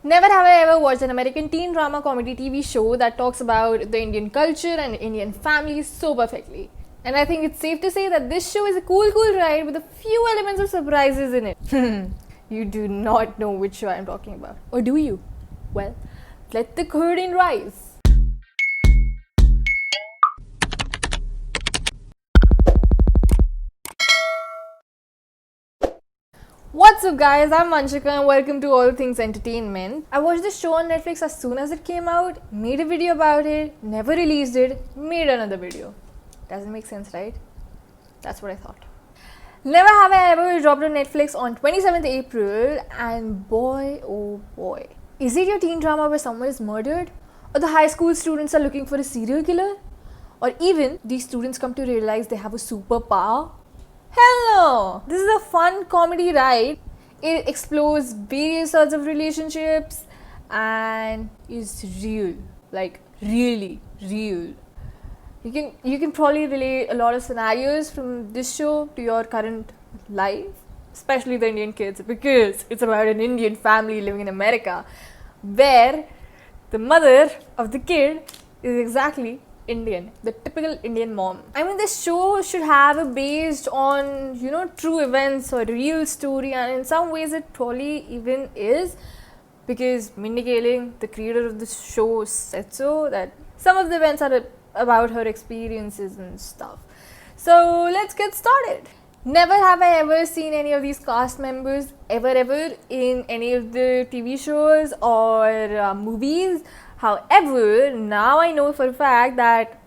Never have I ever watched an American teen drama comedy TV show that talks about the Indian culture and Indian families so perfectly. And I think it's safe to say that this show is a cool ride with a few elements of surprises in it. You do not know which show I'm talking about. Or do you? Well, let the curtain rise. What's up guys, I'm Vanshika and welcome to All Things Entertainment. I watched this show on Netflix as soon as it came out, made a video about it, never released it, made another video. Doesn't make sense, right? That's what I thought. Never Have I Ever dropped on Netflix on 27th April and boy oh boy. Is it your teen drama where someone is murdered? Or the high school students are looking for a serial killer? Or even these students come to realize they have a superpower? Hello! This is a fun comedy ride. It explores various sorts of relationships and is real. Like really real. You can probably relate a lot of scenarios from this show to your current life, especially the Indian kids, because it's about an Indian family living in America where the mother of the kid is exactly Indian, the typical Indian mom. I mean, this show should have a based on, true events or real story, and in some ways it probably even is, because Mindy Kaling, the creator of this show, said so, that some of the events are about her experiences and stuff. So let's get started. Never have I ever seen any of these cast members ever in any of the TV shows or movies. However, now I know for a fact that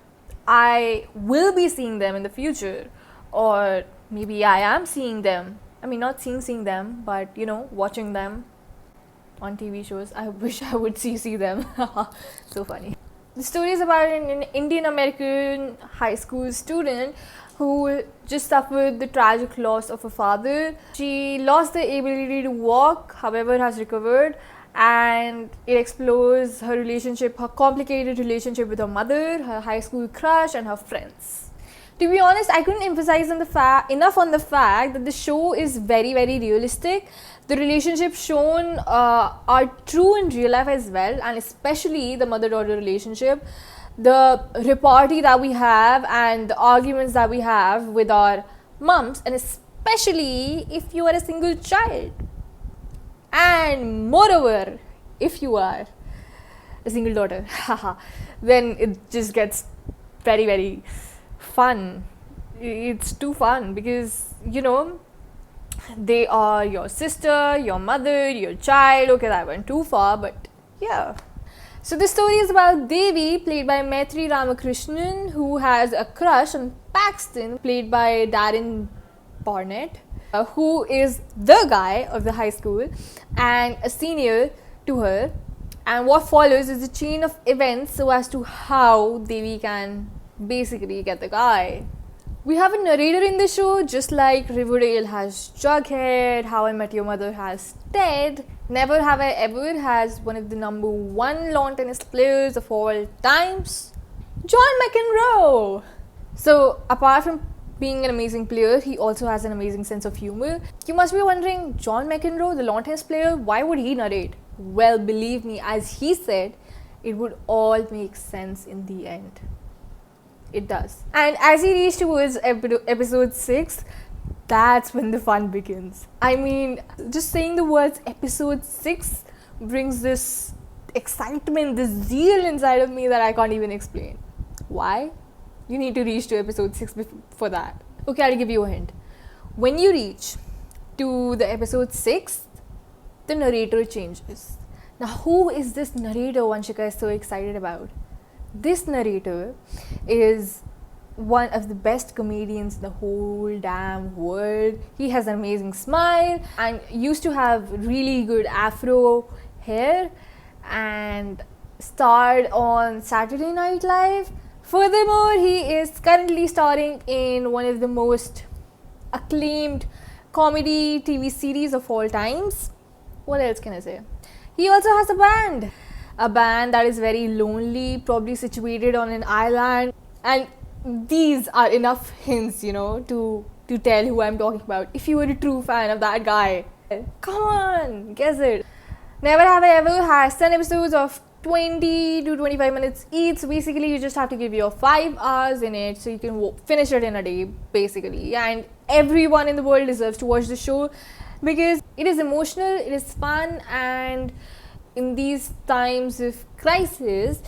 I will be seeing them in the future, or maybe I am seeing them. I mean, not seeing them, but watching them on TV shows. I wish I would see them. So funny. The story is about an Indian American high school student who just suffered the tragic loss of her father. She lost the ability to walk, however, has recovered. And it explores her complicated relationship with her mother, her high school crush, and her friends. To be honest, I couldn't emphasize enough on the fact that the show is very realistic. The relationships shown are true in real life as well, and especially the mother-daughter relationship. The repartee that we have and the arguments that we have with our moms, and especially if you are a single child. And moreover, if you are a single daughter, then it just gets very fun. It's too fun because, they are your sister, your mother, your child. Okay, that went too far, but yeah. So the story is about Devi, played by Maitri Ramakrishnan, who has a crush on Paxton, played by Darren Barnett, who is the guy of the high school and a senior to her. And what follows is a chain of events so as to how Devi can basically get the guy. We have a narrator in the show, just like Riverdale has Jughead, How I Met Your Mother has Ted. Never Have I Ever has one of the number one lawn tennis players of all times, John McEnroe. So apart from being an amazing player, he also has an amazing sense of humor. You must be wondering, John McEnroe, the lawn tennis player, why would he narrate? Well, believe me, as he said, it would all make sense in the end. It does. And as he reached towards episode 6, that's when the fun begins. I mean, just saying the words episode 6 brings this excitement, this zeal inside of me that I can't even explain. Why? You need to reach to episode 6 for that. Okay, I'll give you a hint. When you reach to the episode 6, the narrator changes. Now, who is this narrator Vanshika is so excited about? This narrator is one of the best comedians in the whole damn world. He has an amazing smile and used to have really good afro hair and starred on Saturday Night Live. Furthermore, he is currently starring in one of the most acclaimed comedy TV series of all times. What else can I say? He also has a band that is very lonely, probably situated on an island. And these are enough hints, to tell who I'm talking about. If you were a true fan of that guy, come on, guess it. Never Have I Ever has 10 episodes of 20 to 25 minutes each. So basically, you just have to give your 5 hours in it so you can finish it in a day, basically. And everyone in the world deserves to watch the show because it is emotional, it is fun, and in these times of crisis,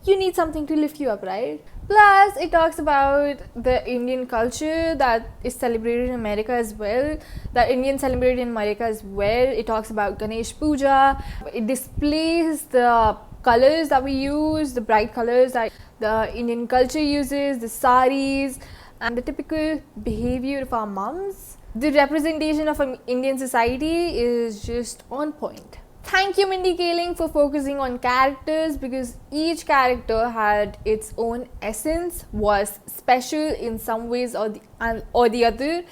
you need something to lift you up, right? Plus, it talks about the Indian culture that is celebrated in America as well, that Indians celebrate in America as well. It talks about Ganesh Puja. It displays the colors that we use, the bright colors that the Indian culture uses, the saris, and the typical behavior of our mums. The representation of Indian society is just on point. Thank you, Mindy Kaling, for focusing on characters because each character had its own essence, was special in some ways or the other,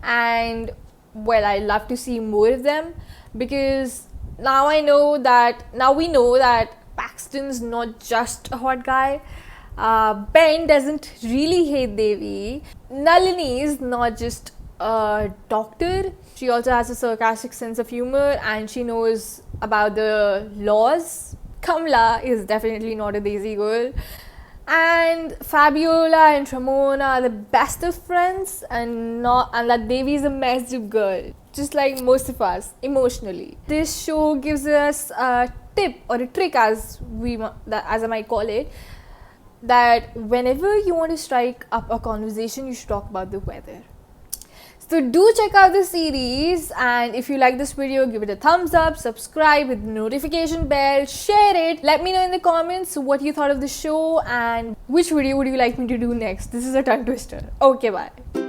and well, I love to see more of them because now we know that Paxton's not just a hot guy. Ben doesn't really hate Devi. Nalini is not just a doctor. She also has a sarcastic sense of humor and she knows about the laws. Kamla is definitely not a Desi girl. And Fabiola and Ramona are the best of friends, and that Devi is a massive girl, just like most of us emotionally. This show gives us a tip or a trick, as I might call it, that whenever you want to strike up a conversation, you should talk about the weather. So do check out the series, and if you like this video, give it a thumbs up, subscribe with the notification bell, share it. Let me know in the comments what you thought of the show and which video would you like me to do next. This is a tongue twister. Okay, bye.